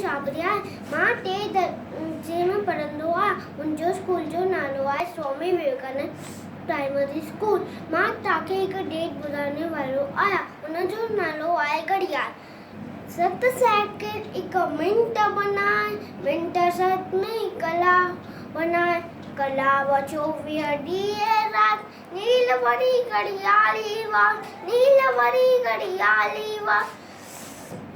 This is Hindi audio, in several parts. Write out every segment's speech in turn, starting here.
छाबरिया मां टे दर्जे में पढ़ंदो आहे। मुंहिंजो स्कूल जो नालो आहे स्वामी विवेकानंद प्राइमरी स्कूल। मां तव्हांखे हिकु डेट ॿुधाइण वारो आहियां। हुनजो नालो आहे घड़ियाल। 7 सेकंड 1 मिनट बनाए, मिनट 7 में कला बनाए, कला व 24 ॾींहं रात, नील वरी घड़ियाली वार, नील वरी घड़ियाली वार।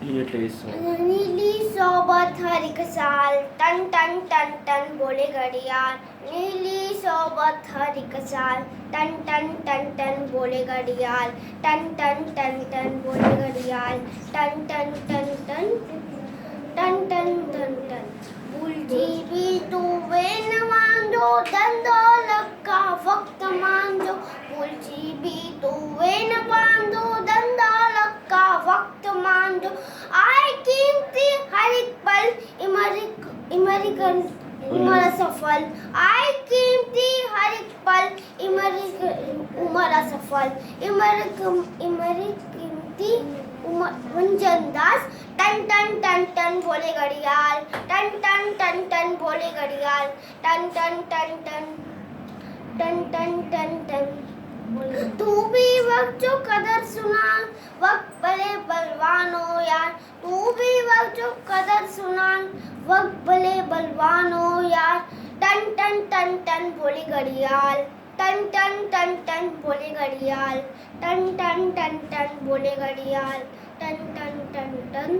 नीली सोबत हर एक साल, टन टन टन टन बोले घड़ियाल। नीली सोबत हर एक साल, टन टन टन टन बोले घड़ियाल। टन टन टन टन बोले घड़ियाल। टन टन टन टन टन टन टन टन। भूलजी भी तू वेन वांदो, धंधो लगा वक्त मांजो। भूलजी भी तू वेन वांदो, धंधो लगा वक्त मांजो। आए कीमती हर एक पल, इमर सफल। आए कीमती हर एक पल, उमर सफल। इमर कीमती मंजन दास। टन टन टन टन बोले घड़ियाल। टन टन टन टन बोले घड़ियाल। टन टन टन टन टन टन टन टन। तू भी वक्त जो कदर सुना, वक्त भले बलवानो यार। तू भी वक्त जो कदर सुना, वक्त भले बलवानो यार। टन टन टन टन बोले घड़ियाल। टन टन टन टन बोले घड़ियाल। टन टन टन टन बोले घड़ियाल। टन टन टन टन।